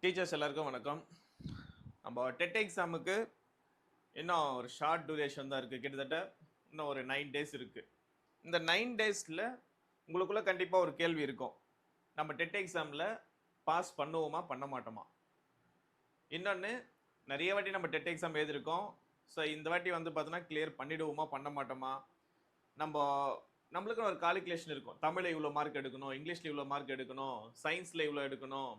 Teachers எல்லாருக்கும் வணக்கம். நம்ம டெட் எக்ஸாமுக்கு இன்னும் ஒரு ஷார்ட் டியூரேஷன் தான் இருக்குது. கிட்டத்தட்ட இன்னும் ஒரு 9 டேஸ் இருக்குது. இந்த 9 டேஸில் உங்களுக்குள்ள கண்டிப்பாக ஒரு கேள்வி இருக்கும். நம்ம டெட் எக்ஸாமில் பாஸ் பண்ணுவோமா பண்ண மாட்டோமா? இன்னொன்று, நிறைய வாட்டி நம்ம டெட் எக்ஸாம் எழுதியிருக்கோம். ஸோ இந்த வாட்டி வந்து பார்த்தோன்னா கிளியர் பண்ணிடுவோமா பண்ண மாட்டோமா? நம்ம நம்மளுக்குன்னு ஒரு கால்குலேஷன் இருக்கும். தமிழில் இவ்வளோ மார்க் எடுக்கணும், இங்கிலீஷில் இவ்வளோ மார்க் எடுக்கணும், சயின்ஸில் இவ்வளோ எடுக்கணும்,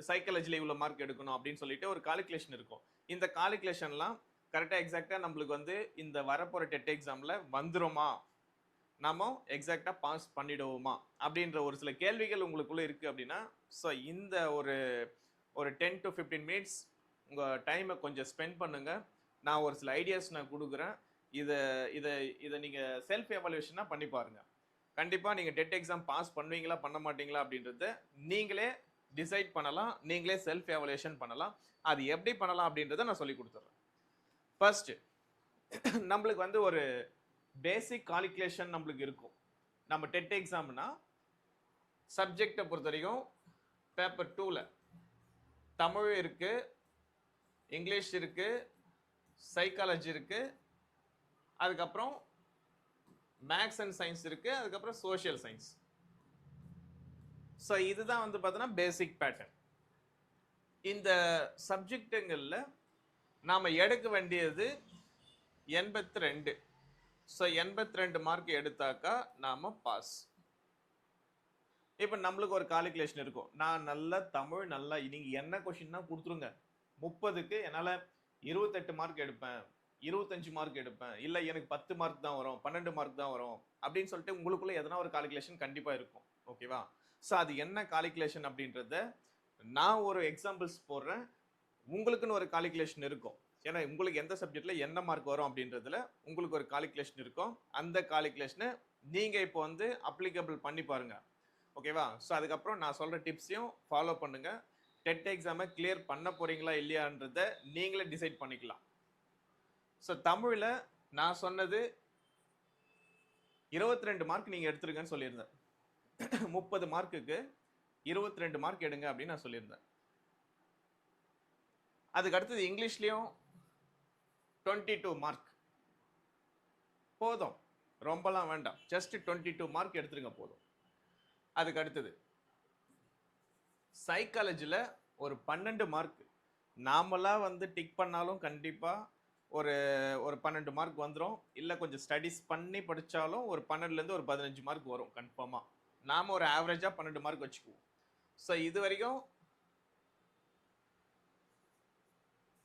சைக்காலஜியில் இவ்வளோ மார்க் எடுக்கணும் அப்படின்னு சொல்லிட்டு ஒரு கால்குலேஷன் இருக்கும். இந்த கால்குலேஷன்லாம் கரெக்டாக எக்ஸாக்டாக நம்மளுக்கு வந்து இந்த வரப்போகிற டெட் எக்ஸாமில் வந்துருமா, நாம எக்ஸாக்டாக பாஸ் பண்ணிடுவோமா அப்படின்ற ஒரு சில கேள்விகள் உங்களுக்குள்ளே இருக்குது அப்படின்னா, ஸோ இந்த ஒரு ஒரு 10 to 15 மினிட்ஸ் உங்கள் டைமை கொஞ்சம் ஸ்பெண்ட் பண்ணுங்கள். நான் ஒரு சில ஐடியாஸ் நான் கொடுக்குறேன். இதை இதை இதை நீங்கள் செல்ஃப் எவாலுவேஷனாக பண்ணி பாருங்கள். கண்டிப்பாக நீங்கள் டெட் எக்ஸாம் பாஸ் பண்ணுவீங்களா பண்ண மாட்டீங்களா அப்படின்றத நீங்களே டிசைட் பண்ணலாம். நீங்களே செல்ஃப் எவாலுவேஷன் பண்ணலாம். அது எப்படி பண்ணலாம் அப்படின்றத நான் சொல்லி கொடுத்துட்றேன். ஃபர்ஸ்ட், நம்மளுக்கு வந்து ஒரு பேசிக் கால்குலேஷன் நம்மளுக்கு இருக்கும். நம்ம டெட் எக்ஸாம்னா சப்ஜெக்டை பொறுத்த வரைக்கும் பேப்பர் 2ல தமிழ் இருக்கு, இங்கிலீஷ் இருக்கு, சைக்காலஜி இருக்கு, அதுக்கப்புறம் மேக்ஸ் அண்ட் சயின்ஸ் இருக்கு, அதுக்கப்புறம் சோஷியல் சயின்ஸ். ஸோ இதுதான் வந்து பார்த்தோன்னா பேசிக் பேட்டர்ன். இந்த சப்ஜெக்டுங்களில் நாம் எடுக்க வேண்டியது 82. ஸோ 82 மார்க் எடுத்தாக்கா நாம் பாஸ். இப்போ நம்மளுக்கு ஒரு கால்குலேஷன் இருக்கும். நான் நல்லா தமிழ் நல்லா நீங்கள் என்ன கொஷின்னா கொடுத்துருங்க. 30க்கு என்னால் 28 மார்க் எடுப்பேன், 25 மார்க் எடுப்பேன், இல்லை எனக்கு 10 மார்க் தான் வரும், 12 மார்க் தான் வரும் அப்படின்னு சொல்லிட்டு உங்களுக்குள்ள எதனா ஒரு கால்குலேஷன் கண்டிப்பாக இருக்கும். ஓகேவா? ஸோ அது என்ன கால்குலேஷன் அப்படின்றத நான் ஒரு எக்ஸாம்பிள்ஸ் போடுறேன். உங்களுக்குன்னு ஒரு கால்குலேஷன் இருக்கும். ஏன்னா உங்களுக்கு எந்த சப்ஜெக்டில் என்ன மார்க் வரும் அப்படின்றதுல உங்களுக்கு ஒரு கால்குலேஷன் இருக்கும். அந்த கால்குலேஷனை நீங்கள் இப்போ வந்து அப்ளிகபிள் பண்ணி பாருங்கள். ஓகேவா? ஸோ அதுக்கப்புறம் நான் சொல்கிற டிப்ஸையும் ஃபாலோ பண்ணுங்கள். டெட் எக்ஸாமை கிளியர் பண்ண போகிறீங்களா இல்லையான்றத நீங்களே டிசைட் பண்ணிக்கலாம். ஸோ தமிழில் நான் சொன்னது 22 மார்க் நீங்கள் எடுத்துருங்கன்னு சொல்லியிருந்தேன். 30 மார்க்குக்கு 22 மார்க் எடுங்க அப்படின்னு நான் சொல்லியிருந்தேன். அதுக்கு அடுத்தது இங்கிலீஷ்லேயும் 22 மார்க் போதும், ரொம்பலாம் வேண்டாம். ஜஸ்ட் 22 மார்க் எடுத்துருங்க போதும். அதுக்கு அடுத்தது சைக்காலஜியில் ஒரு 12 மார்க் நாமளாக வந்து டிக் பண்ணாலும் கண்டிப்பாக ஒரு ஒரு 12 மார்க் வந்துடும். இல்லை கொஞ்சம் ஸ்டடிஸ் பண்ணி படித்தாலும் ஒரு 12லேருந்து ஒரு 15 மார்க் வரும் கன்ஃபார்மாக. நாம் ஒரு ஆவரேஜாக 12 மார்க் வச்சுக்குவோம். ஸோ இது வரைக்கும்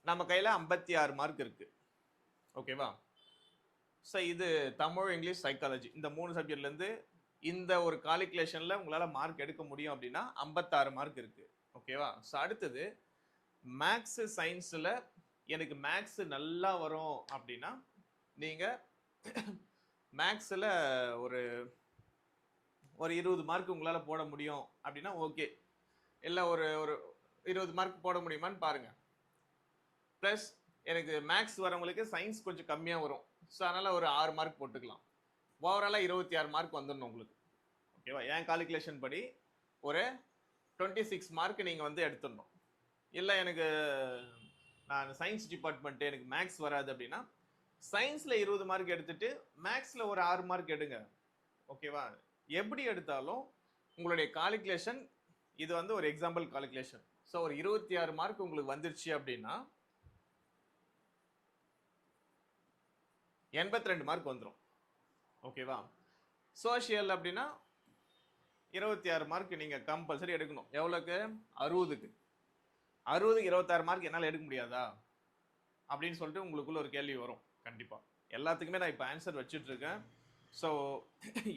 நம்ம கையில் 56 மார்க் இருக்குது. ஓகேவா? ஸோ இது தமிழ், இங்கிலீஷ், சைக்காலஜி இந்த 3 சப்ஜெக்ட்லேருந்து இந்த ஒரு கால்குலேஷனில் உங்களால் மார்க் எடுக்க முடியும் அப்படின்னா 56 மார்க் இருக்குது. ஓகேவா? ஸோ அடுத்தது மேக்ஸு சயின்ஸில் எனக்கு மேக்ஸு நல்லா வரும் அப்படின்னா நீங்கள் மேக்ஸில் ஒரு ஒரு 20 மார்க் உங்களால் போட முடியும் அப்படின்னா ஓகே. இல்லை ஒரு ஒரு 20 மார்க் போட முடியுமான்னு பாருங்கள். ப்ளஸ் எனக்கு மேக்ஸ் வரவங்களுக்கு சயின்ஸ் கொஞ்சம் கம்மியாக வரும். ஸோ அதனால் ஒரு 6 மார்க் போட்டுக்கலாம். ஓவராலாக 26 மார்க் வந்துடணும் உங்களுக்கு. ஓகேவா? என் கால்குலேஷன் படி ஒரு 26 மார்க் நீங்கள் வந்து எடுத்துடணும். இல்லை எனக்கு நான் சயின்ஸ் டிபார்ட்மெண்ட்டு எனக்கு மேக்ஸ் வராது அப்படின்னா சயின்ஸில் 20 மார்க் எடுத்துட்டு மேக்ஸில் ஒரு 6 மார்க் எடுங்க. ஓகேவா? எப்படி எடுத்தாலும் உங்களுடைய கால்குலேஷன் இது வந்து ஒரு எக்ஸாம்பிள் கால்குலேஷன். ஸோ ஒரு 26 மார்க் உங்களுக்கு வந்துருச்சு அப்படின்னா 82 மார்க் வந்துடும். ஓகேவா? சோஷியல் அப்படின்னா 26 மார்க் நீங்கள் கம்பல்சரி எடுக்கணும். எவ்வளோக்கு? 60க்கு. 60க்கு 26 மார்க் என்னால் எடுக்க முடியாதா அப்படின்னு சொல்லிட்டு உங்களுக்குள்ள ஒரு கேள்வி வரும். கண்டிப்பாக எல்லாத்துக்குமே நான் இப்போ ஆன்சர் வச்சுட்ருக்கேன். ஸோ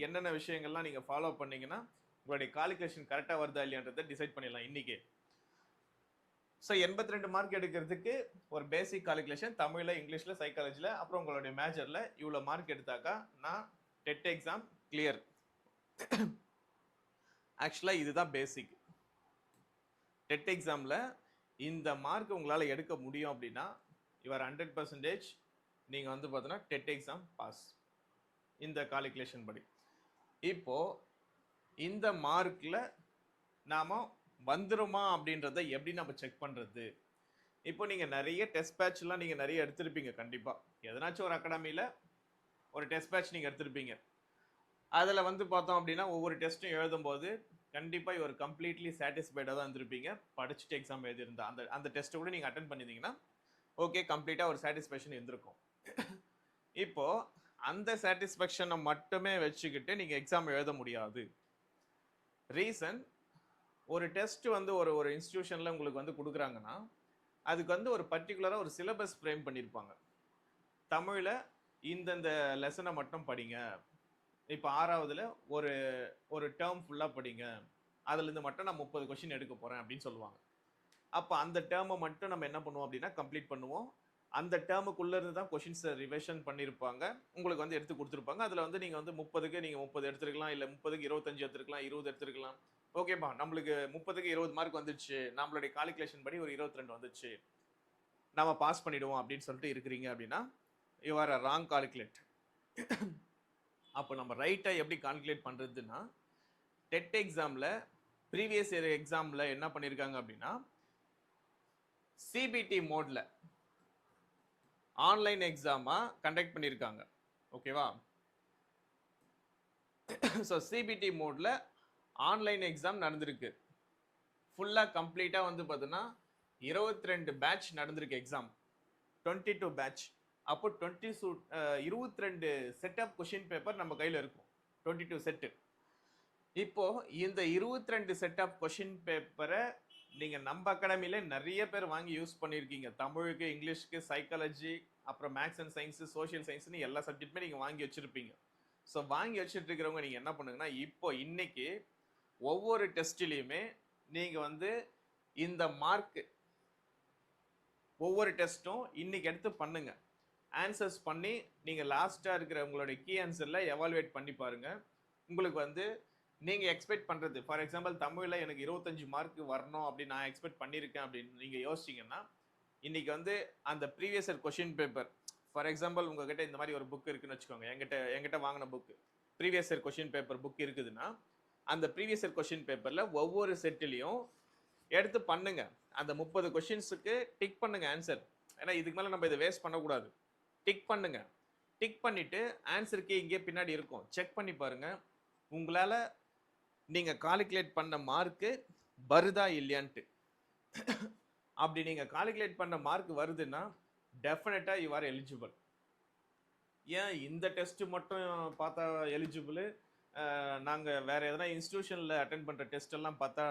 என்னென்ன விஷயங்கள்லாம் நீங்கள் ஃபாலோ பண்ணிங்கன்னா உங்களுடைய கால்குலேஷன் கரெக்டாக வருதா இல்லையான்றதை டிசைட் பண்ணிடலாம் இன்றைக்கே. ஸோ 82 மார்க் எடுக்கிறதுக்கு ஒரு பேசிக் கால்குலேஷன் தமிழில், இங்கிலீஷில், சைக்காலஜியில், அப்புறம் உங்களுடைய மேஜரில் இவ்வளோ மார்க் எடுத்தாக்கா நான் டெட் எக்ஸாம் கிளியர். ஆக்சுவலாக இதுதான் பேசிக். டெட் எக்ஸாமில் இந்த மார்க் உங்களால் எடுக்க முடியும் அப்படின்னா யுவர் 100% நீங்கள் வந்து பார்த்தோன்னா டெட் எக்ஸாம் பாஸ் இந்த கால்குலேஷன் படி. இப்போது இந்த மார்க்கில் நாம் வந்துருமா அப்படின்றத எப்படி நம்ம செக் பண்றது? இப்போ நீங்க நெறைய டெஸ்ட் பேட்ச்லாம் நீங்க நெறைய எடுத்திருப்பீங்க கண்டிப்பா. எதனாச்சும் ஒரு அகாடமில ஒரு டெஸ்ட் பேட்ச் நீங்க எடுத்திருப்பீங்க. அதுல வந்து பார்த்தோம் அப்படின்னா, ஒவ்வொரு டெஸ்ட்டும் எழுதும்போது, கண்டிப்பா யூ ஆர் கம்ப்ளீட்லி சாட்டிஸ்ஃபைடா தான் இருந்திருப்பீங்க. படிச்சுட்டு எக்ஸாம் எழுதியிருந்தா. அந்த அந்த டெஸ்ட்ட கூட நீங்க அட்டெண்ட் பண்ணியிருந்தீங்கன்னா, ஓகே கம்ப்ளீட்டா ஒரு சாட்டிஸ்ஃபேக்ஷன் இருந்திருக்கும். இப்போ அந்த சாட்டிஸ்ஃபேக்ஷன மட்டுமே வச்சுக்கிட்டு நீங்க எக்ஸாம் எழுத முடியாது. ரீசன் ஒரு டெஸ்ட் வந்து ஒரு ஒரு இன்ஸ்டிடியூஷன்ல உங்களுக்கு வந்து குடுக்குறாங்கன்னா, அதுக்கு வந்து ஒரு பர்ட்டிகுலரா ஒரு சிலபஸ் ஃப்ரேம் பண்ணியிருப்பாங்க. தமிழ்ல இந்தந்த லெசன மட்டும் படிங்க. இப்ப 6வதுல ஒரு ஒரு டெர்ம் ஃபுல்லா படிங்க. அதுலருந்து மட்டும் நான் 30 கொஸ்டின் எடுக்க போறேன் அப்படின்னு சொல்லுவாங்க. அப்ப அந்த டெர்ம மட்டும் நம்ம என்ன பண்ணுவோம் அப்படின்னா, கம்ப்ளீட் பண்ணுவோம். அந்த டெர்முக்குள்ள இருந்து தான் கொஸ்டின்ஸ ரிவிஷன் பண்ணியிருப்பாங்க. உங்களுக்கு வந்து எடுத்து குடுத்துருப்பாங்க. அதுல வந்து நீங்க வந்து 30க்கு நீங்க 30 எடுத்திருக்கலாம். இல்ல 30க்கு 25 எடுத்திருக்கலாம். 20 எடுத்திருக்கலாம். ஓகேப்பா நம்மளுக்கு 30க்கு 20 மார்க் வந்துருச்சு. நம்மளுடைய கால்குலேஷன் படி ஒரு 22 வந்துருச்சு. நம்ம பாஸ் பண்ணிடுவோம் அப்படின்னு சொல்லிட்டு இருக்கிறீங்க அப்படின்னா, you are a wrong calculate. அப்போ நம்ம ரைட்டா எப்படி கால்குலேட் பண்றதுன்னா, டெட் எக்ஸாம்ல ப்ரீவியஸ் இயர் எக்ஸாம்ல என்ன பண்ணியிருக்காங்க அப்படின்னா, சிபிடி மோட்ல ஆன்லைன் எக்ஸாமா கண்டக்ட் பண்ணியிருக்காங்க. ஓகேவா? ஸோ சிபிடி மோட்ல ஆன்லைன் எக்ஸாம் நடந்திருக்கு. ஃபுல்லா கம்ப்ளீட்டா வந்து பார்த்தீங்கன்னா, 22 பேட்ச் நடந்திருக்கு எக்ஸாம். 22 பேட்ச். அப்போ 22 செட் ஆஃப் கொஸ்டின் பேப்பர் நம்ம கையில இருக்கும். 22 செட். இப்போ இந்த 22 செட் ஆஃப் கொஸ்டின் பேப்பரை நீங்க நம்ம அகாடமில நிறைய பேர் வாங்கி யூஸ் பண்ணியிருக்கீங்க. தமிழுக்கு, இங்கிலீஷ்க்கு, சைக்காலஜி, அப்புறம் மேத்ஸ் அண்ட் சயின்ஸ், சோஷியல் சயின்ஸ்னு எல்லா சப்ஜெக்ட்டுமே நீங்க வாங்கி வச்சிருப்பீங்க. ஸோ வாங்கி வச்சுட்டு இருக்கிறவங்க நீங்க என்ன பண்ணுங்கன்னா, இப்போ இன்னைக்கு ஒவ்வொரு டெஸ்ட்லயுமே நீங்க வந்து இந்த மார்க் ஒவ்வொரு டெஸ்ட்டும் இன்னைக்கு எடுத்து பண்ணுங்க. ஆன்சர்ஸ் பண்ணி நீங்க லாஸ்டா இருக்கிற உங்களுடைய கீ ஆன்சர்ல எவாலுவேட் பண்ணி பாருங்க. உங்களுக்கு வந்து நீங்க எக்ஸ்பெக்ட் பண்றது, ஃபார் எக்ஸாம்பிள் தமிழ்ல எனக்கு 25 மார்க் வரணும் அப்படின்னு நான் எக்ஸ்பெக்ட் பண்ணியிருக்கேன் அப்படின்னு நீங்க யோசிச்சீங்கன்னா, இன்னைக்கு வந்து அந்த previous year question paper, for example உங்ககிட்ட இந்த மாதிரி ஒரு புக் இருக்குன்னு வச்சுக்கோங்க. என்கிட்ட வாங்கின book previous year question paper book இருக்குதுன்னா, அந்த ப்ரீவியஸ் இயர் கொஸ்டின் பேப்பர்ல ஒவ்வொரு செட்டிலையும் எடுத்து பண்ணுங்க. அந்த 30 கொஸ்டின்ஸுக்கு டிக் பண்ணுங்க ஆன்சர். ஏன்னா இதுக்கு மேல நம்ம இதை வேஸ்ட் பண்ணக்கூடாது. டிக் பண்ணுங்க. டிக் பண்ணிட்டு ஆன்சர் கீ இங்கே பின்னாடி இருக்கும். செக் பண்ணி பாருங்க. உங்களால நீங்க கால்குலேட் பண்ண மார்க் வருதா இல்லையான்ட்டு. அப்படி நீங்க கால்குலேட் பண்ண மார்க் வருதுன்னா டெஃபினட்டா யூ ஆர் எலிஜிபிள். ஏன் இந்த டெஸ்ட் மட்டும் பார்த்தா எலிஜிபிள், நாங்க வேற எதனா இன்ஸ்டிடியூஷன்ல அட்டென்ட் பண்ற டெஸ்ட் எல்லாம் பார்த்தா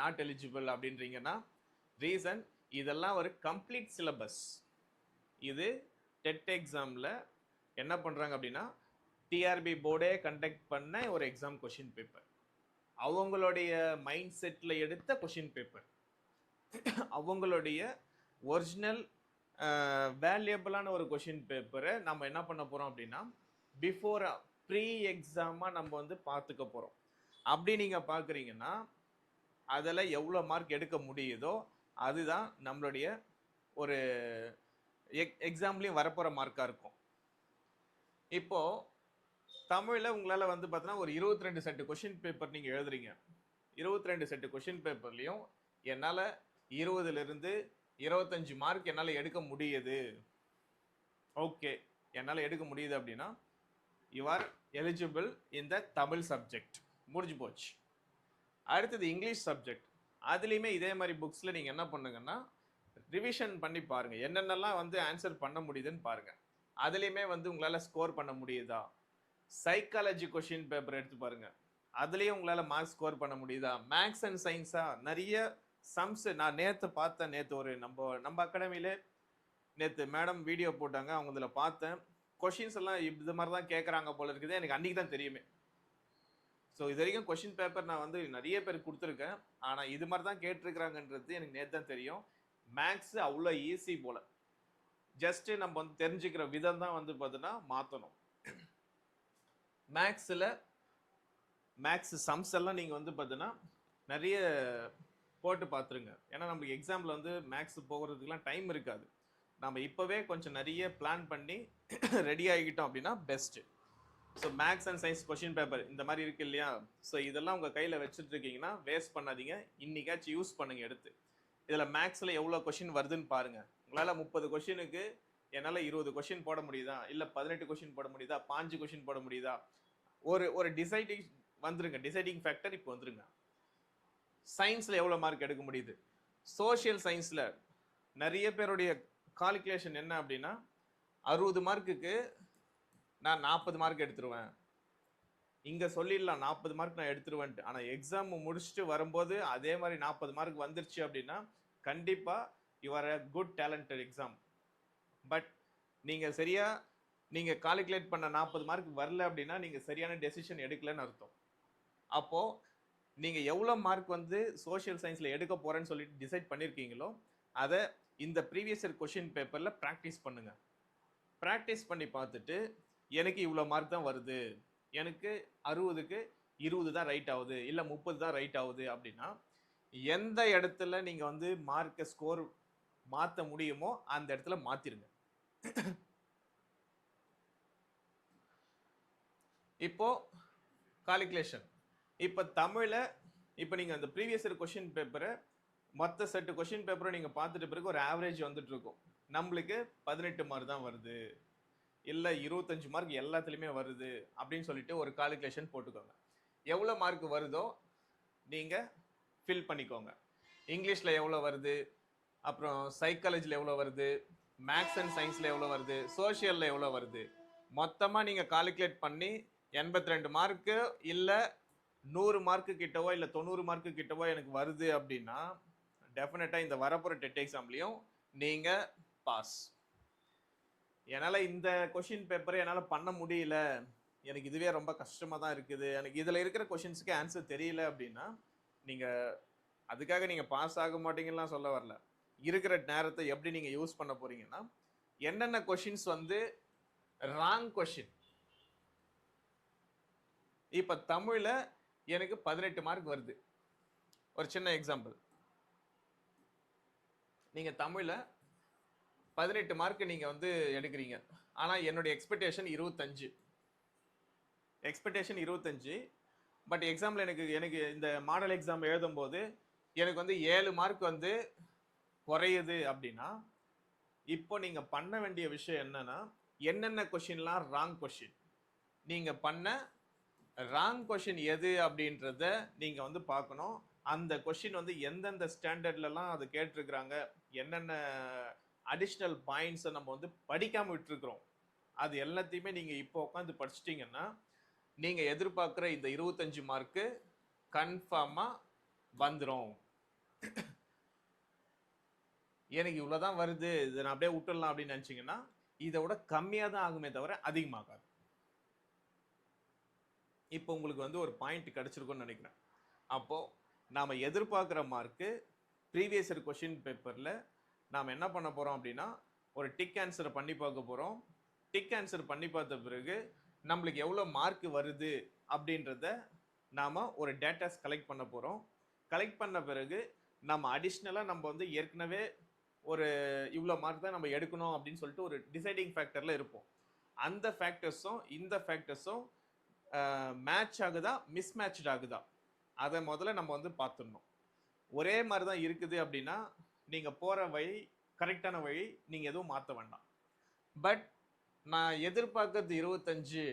நாட் எலிஜிபிள் அப்படின்றீங்கன்னா, ரீசன் இதெல்லாம் ஒரு கம்ப்ளீட் சிலபஸ். இது டெட் எக்ஸாம்ல என்ன பண்றாங்க அப்படின்னா, டிஆர்பி போர்டே கண்டக்ட் பண்ண ஒரு எக்ஸாம் கொஸ்டின் பேப்பர். அவங்களுடைய மைண்ட் செட்ல எடுத்த கொஸ்டின் பேப்பர். அவங்களுடைய ஒரிஜினல் வேல்யூபிளான ஒரு கொஸ்டின் பேப்பரை நம்ம என்ன பண்ண போறோம் அப்படின்னா, பிஃபோர் ப்ரீ எக்ஸாமா நம்ம வந்து பார்த்துக்க போறோம். அப்படி நீங்க பார்க்குறீங்கன்னா, அதில் எவ்வளோ மார்க் எடுக்க முடியுதோ அதுதான் நம்மளுடைய ஒரு எக்ஸாம்லேயும் வரப்போகிற மார்க்காக இருக்கும். இப்போ தமிழில் உங்களால் வந்து பார்த்தீங்கன்னா ஒரு 22 செட்டு கொஷின் பேப்பர் நீங்கள் எழுதுறீங்க. 22 செட்டு கொஷின் பேப்பர்லையும் என்னால் 20லிருந்து 25 மார்க் என்னால் எடுக்க முடியுது. ஓகே, என்னால் எடுக்க முடியுது அப்படின்னா you are eligible in the Tamil subject. முடிஞ்சு போச்சு. அடுத்தது இங்கிலீஷ் சப்ஜெக்ட். அதுலேயுமே இதே மாதிரி புக்ஸில் நீங்கள் என்ன பண்ணுங்கன்னா, ரிவிஷன் பண்ணி பாருங்க. என்னென்னலாம் வந்து ஆன்சர் பண்ண முடியுதுன்னு பாருங்க. அதுலேயுமே வந்து உங்களால் ஸ்கோர் பண்ண முடியுதா? சைக்காலஜி கொஷின் பேப்பர் எடுத்து பாருங்க. அதுலேயும் உங்களால் மார்க் ஸ்கோர் பண்ண முடியுதா? மேக்ஸ் அண்ட் சயின்ஸா நிறைய சம்ஸ் நான் நேற்று பார்த்தேன். நேற்று ஒரு நம்ம அகாடமியிலே நேற்று மேடம் வீடியோ போட்டாங்க. அவங்க இதில் பார்த்தேன். கொஷின்ஸ் எல்லாம் இது மாதிரி தான் கேட்குறாங்க போல இருக்குது. எனக்கு அன்றைக்கி தான் தெரியுமே. ஸோ இது வரைக்கும் கொஷின் பேப்பர் நான் வந்து நிறைய பேர் கொடுத்துருக்கேன். ஆனால் இது மாதிரி தான் கேட்டிருக்கிறாங்கன்றது எனக்கு நேற்று தான் தெரியும். மேக்ஸ் அவ்வளோ ஈஸி போல. ஜஸ்ட்டு நம்ம வந்து தெரிஞ்சுக்கிற விதம் தான் வந்து பார்த்தீங்கன்னா மாற்றணும். மேக்ஸ் சம்ஸ் எல்லாம் நீங்கள் வந்து பார்த்தீங்கன்னா நிறைய போட்டு பார்த்துருங்க. ஏன்னா நம்மளுக்கு எக்ஸாமில் வந்து மேக்ஸ் போகிறதுக்குலாம் டைம் இருக்காது. நம்ம இப்போவே கொஞ்சம் நிறைய பிளான் பண்ணி ரெடி ஆகிக்கிட்டோம் அப்படின்னா best. So maths and science question paper இந்த மாதிரி இருக்கு இல்லையா? ஸோ இதெல்லாம் உங்கள் கையில் வச்சுட்டு இருக்கீங்கன்னா வேஸ்ட் பண்ணாதீங்க. இன்னைக்காச்சும் யூஸ் பண்ணுங்க எடுத்து. இதில் மேக்ஸில் எவ்வளோ கொஷின் வருதுன்னு பாருங்க. உங்களால் 30 கொஷினுக்கு என்னால் 20 கொஷின் போட முடியுதா, இல்லை 18 கொஷின் போட முடியுதா, 5 கொஷின் போட முடியுதா? ஒரு டிசைடிங் வந்துருங்க. டிசைடிங் ஃபேக்டர் இப்போ வந்துருங்க. சயின்ஸில் எவ்வளோ மார்க் எடுக்க முடியுது? சோஷியல் சயின்ஸில் நிறைய பேருடைய கால்குலேஷன் என்ன அப்படின்னா 60 மார்க்குக்கு நான் 40 மார்க் எடுத்துருவேன். இங்கே சொல்லிடலாம் 40 மார்க் நான் எடுத்துருவேன்ட்டு. ஆனால் எக்ஸாம் முடிச்சுட்டு வரும்போது அதே மாதிரி 40 மார்க் வந்துருச்சு அப்படின்னா கண்டிப்பாக you are a good talented exam. But நீங்கள் நீங்கள் கால்குலேட் பண்ண 40 மார்க் வரல அப்படின்னா நீங்கள் சரியான டெசிஷன் எடுக்கலன்னு அர்த்தம். அப்போது நீங்கள் எவ்வளோ மார்க் வந்து சோஷியல் சயின்ஸில் எடுக்க போகிறேன்னு சொல்லிட்டு டிசைட் பண்ணியிருக்கீங்களோ அதை இந்த ப்ரீவியஸ் இயர் கொஷின் பேப்பரில் ப்ராக்டிஸ் பண்ணுங்கள். ப்ராக்டிஸ் பண்ணி பார்த்துட்டு எனக்கு இவ்வளோ மார்க் தான் வருது, எனக்கு 60க்கு 20 தான் ரைட் ஆகுது, இல்லை 30 தான் ரைட் ஆகுது அப்படின்னா எந்த இடத்துல நீங்கள் வந்து மார்க்கை ஸ்கோர் மாற்ற முடியுமோ அந்த இடத்துல மாற்றிருங்க. இப்போ கால்குலேஷன். இப்போ தமிழில் இப்போ நீங்கள் அந்த ப்ரீவியஸ் இயர் கொஷின் பேப்பரை மொத்த செட்டு கொஷின் பேப்பரை நீங்கள் பார்த்துட்டு பிறகு ஒரு ஆவரேஜ் வந்துட்டு இருக்கும். நம்மளுக்கு 18 மார்க் தான் வருது, இல்லை 25 மார்க் எல்லாத்துலேயுமே வருது அப்படின்னு சொல்லிட்டு ஒரு கால்குலேஷன் போட்டுக்கோங்க. எவ்வளோ மார்க் வருதோ நீங்கள் ஃபில் பண்ணிக்கோங்க. இங்கிலீஷில் எவ்வளோ வருது, அப்புறம் சைக்காலஜியில் எவ்வளோ வருது, மேக்ஸ் அண்ட் சயின்ஸில் எவ்வளோ வருது, சோஷியலில் எவ்வளோ வருது, மொத்தமாக நீங்கள் கால்குலேட் பண்ணி 82 மார்க்கு இல்லை 100 மார்க்கு கிட்டவோ இல்லை 90 மார்க்கு கிட்டவோ எனக்கு வருது அப்படின்னா டெஃபினட்டாக இந்த வரப்போகிற டெட் எக்ஸாம்லேயும் நீங்கள் பாஸ். என்னால் இந்த கொஷின் பேப்பரை என்னால் பண்ண முடியல, எனக்கு இதுவே ரொம்ப கஷ்டமாக தான் இருக்குது, எனக்கு இதில் இருக்கிற கொஷின்ஸுக்கு ஆன்சர் தெரியல அப்படின்னா நீங்கள் அதுக்காக நீங்கள் பாஸ் ஆக மாட்டீங்கலாம் சொல்ல வரல. இருக்கிற நேரத்தை எப்படி நீங்கள் யூஸ் பண்ண போகிறீங்கன்னா என்னென்ன கொஷின்ஸ் வந்து ராங் கொஷின். இப்போ தமிழில் எனக்கு 18 மார்க் வருது. ஒரு சின்ன எக்ஸாம்பிள். நீங்கள் தமிழில் 18 மார்க் நீங்கள் வந்து எடுக்கிறீங்க, ஆனால் என்னுடைய எக்ஸ்பெக்டேஷன் 25. பட் எக்ஸாமில் எனக்கு இந்த மாடல் எக்ஸாம் எழுதும்போது எனக்கு வந்து 7 மார்க் வந்து குறையுது அப்படின்னா இப்போ நீங்கள் பண்ண வேண்டிய விஷயம் என்னன்னா என்னென்ன கொஷின்லாம் ராங் கொஷின், நீங்கள் பண்ண ராங் கொஷின் எது அப்படின்றத நீங்கள் வந்து பார்க்கணும். அந்த கொஷின் வந்து எந்தெந்த ஸ்டாண்டர்ட்லலாம் அது கேட்டிருக்கிறாங்க, என்னென்ன அடிஷ்னல் பாயிண்ட்ஸை நம்ம வந்து படிக்காமல் விட்டுருக்குறோம், அது எல்லாத்தையுமே நீங்கள் இப்போ உட்காந்து படிச்சிட்டிங்கன்னா நீங்கள் எதிர்பார்க்குற இந்த 25 மார்க்கு கன்ஃபார்மாக வந்துடும். எனக்கு இவ்வளோதான் வருது, இதை நான் அப்படியே விட்டுடலாம் அப்படின்னு நினச்சிங்கன்னா இதை விட கம்மியாக தான் ஆகுமே தவிர அதிகமாகாது. இப்போ உங்களுக்கு வந்து ஒரு பாயிண்ட் கிடச்சிருக்குன்னு நினைக்கிறேன். அப்போது நாம் எதிர்பார்க்குற மார்க்கு ப்ரீவியஸ் இயர் கொஷின் பேப்பரில் நாம் என்ன பண்ண போகிறோம் அப்படின்னா ஒரு டிக் ஆன்சரை பண்ணி பார்க்க போகிறோம். டிக் ஆன்சர் பண்ணி பார்த்த பிறகு நம்மளுக்கு எவ்வளோ மார்க் வருது அப்படின்றத நாம் ஒரு டேட்டாஸ் கலெக்ட் பண்ண போகிறோம். கலெக்ட் பண்ண பிறகு நம்ம அடிஷ்னலாக நம்ம வந்து ஏற்கனவே ஒரு இவ்வளோ மார்க் தான் நம்ம எடுக்கணும் அப்படின்னு சொல்லிட்டு ஒரு டிசைடிங் ஃபேக்டரில் இருப்போம். அந்த ஃபேக்டர்ஸும் இந்த ஃபேக்டர்ஸும் மேட்ச் ஆகுதா மிஸ்மேட்ச் ஆகுதா அதை முதல்ல நம்ம வந்து பார்த்துடணும். ஒரே மாதிரி தான் இருக்குது அப்படின்னா நீங்கள் போகிற வழி கரெக்டான வழி, நீங்கள் எதுவும் மாற்ற வேண்டாம். பட் நான் எதிர்பார்க்கறது 25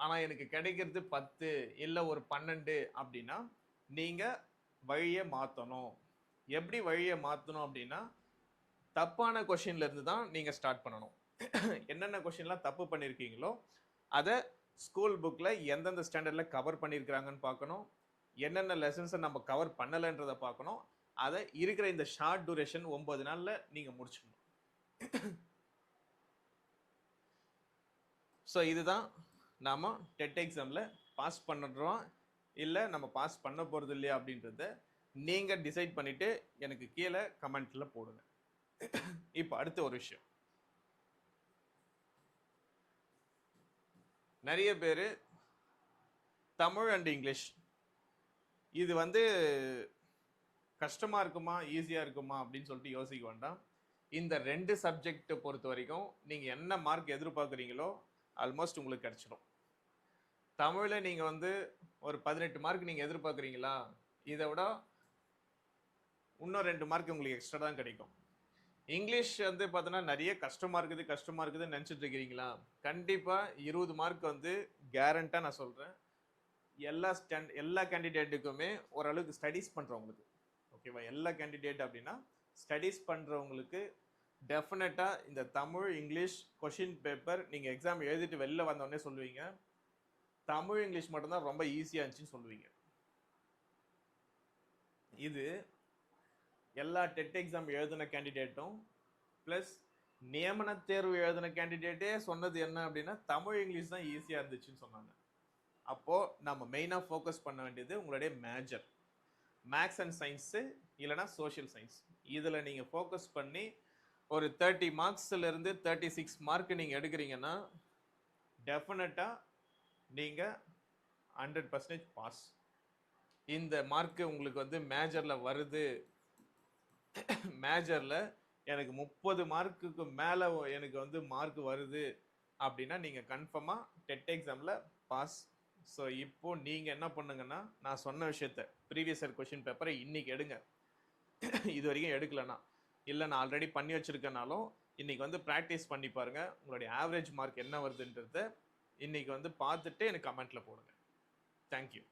ஆனால் எனக்கு கிடைக்கிறது 10 இல்லை ஒரு 12 அப்படின்னா நீங்கள் வழியை மாற்றணும். எப்படி வழியை மாற்றணும் அப்படின்னா தப்பான கொஷின்லேருந்து தான் நீங்கள் ஸ்டார்ட் பண்ணணும். என்னென்ன கொஷின்லாம் தப்பு பண்ணியிருக்கீங்களோ அதை ஸ்கூல் புக்கில் எந்தெந்த ஸ்டாண்டர்டில் கவர் பண்ணியிருக்கிறாங்கன்னு பார்க்கணும். என்னென்ன லெசன்ஸை நம்ம கவர் பண்ணலைன்றதை பார்க்கணும். அதை இருக்கிற இந்த ஷார்ட் டூரேஷன் 9 நாளில் நீங்கள் முடிச்சுக்கணும். ஸோ இதுதான் நாம் டெட் எக்ஸாமில் பாஸ் பண்ணுறோம் இல்லை நம்ம பாஸ் பண்ண போகிறது இல்லையா அப்படின்றத நீங்கள் டிசைட் பண்ணிவிட்டு எனக்கு கீழே கமெண்ட்டில் போடுங்க. இப்போ அடுத்த ஒரு விஷயம், நிறைய பேர் தமிழ் அண்ட் இங்கிலீஷ் இது வந்து கஷ்டமாக இருக்குமா ஈஸியாக இருக்குமா அப்படின்னு சொல்லிட்டு யோசிக்க வேண்டாம். இந்த 2 சப்ஜெக்டை பொறுத்த வரைக்கும் நீங்கள் என்ன மார்க் எதிர்பார்க்குறீங்களோ ஆல்மோஸ்ட் உங்களுக்கு கிடச்சிடும். தமிழ்ல நீங்க வந்து ஒரு 18 மார்க் நீங்க எதிர்பார்க்குறீங்களா? இத விட இன்னும் 2 மார்க் உங்களுக்கு எக்ஸ்ட்ரா தான் கிடைக்கும். இங்கிலீஷ் வந்து பார்த்தோன்னா, நெறைய கஷ்டமா இருக்குதுன்னு நெனச்சுட்டு இருக்கிறீங்களா? கண்டிப்பா 20 மார்க் வந்து கேரண்டா நான் சொல்றேன். எல்லா கேண்டிடேட்டுக்குமே ஓரளவுக்கு ஸ்டடீஸ் பண்றவங்களுக்கு. ஓகேவா? எல்லா கேண்டிடேட் அப்டின்னா, ஸ்டடீஸ் பண்றவங்களுக்கு டெஃபினட்டா இந்த தமிழ், இங்கிலீஷ் கொஸ்டின் பேப்பர் நீங்க எக்ஸாம் எழுதிட்டு வெளில வந்தோனே சொல்லுவீங்க. தமிழ், இங்கிலீஷ் மட்டும் தான் ரொம்ப ஈஸியா இருந்துச்சுன்னு சொல்லுவீங்க. இது எல்லா டெட் எக்ஸாம் எழுதின கேண்டிடேட்டும் ப்ளஸ் நியமன தேர்வு எழுதின கேண்டிடேட்டே சொன்னது என்ன அப்படின்னா தமிழ் இங்கிலீஷ் தான் ஈஸியா இருந்துச்சுன்னு சொன்னாங்க. அப்போ நம்ம மெயினா ஃபோக்கஸ் பண்ண வேண்டியது உங்களுடைய மேஜர் மேக்ஸ் அண்ட் சயின்ஸு இல்லைனா சோஷியல் சயின்ஸ். இதில் நீங்கள் ஃபோக்கஸ் பண்ணி ஒரு 30 மார்க்ஸ்ல இருந்து 36 மார்க் நீங்கள் எடுக்கிறீங்கன்னா டெஃபினட்டாக நீங்கள் 100% பாஸ். இந்த மார்க்கு உங்களுக்கு வந்து மேஜரில் வருது, மேஜரில் எனக்கு 30 மார்க்குக்கு மேலே எனக்கு வந்து மார்க் வருது அப்படின்னா நீங்கள் கன்ஃபார்மாக டெட் எக்ஸாமில் பாஸ். ஸோ இப்போ நீங்கள் என்ன பண்ணுங்கன்னா நான் சொன்ன விஷயத்த ப்ரீவியஸ் இயர் கொஷின் பேப்பரை இன்னைக்கு எடுங்க. இது வரைக்கும் எடுக்கலன்னா இல்லை நான் ஆல்ரெடி பண்ணி வச்சிருக்கனாலும் இன்னைக்கு வந்து ப்ராக்டிஸ் பண்ணி பாருங்க. உங்களுடைய ஆவரேஜ் மார்க் என்ன வருதுன்றத இன்னைக்கு வந்து பார்த்துட்டு எனக்கு கமெண்ட்ல போடுங்க. தேங்க்யூ.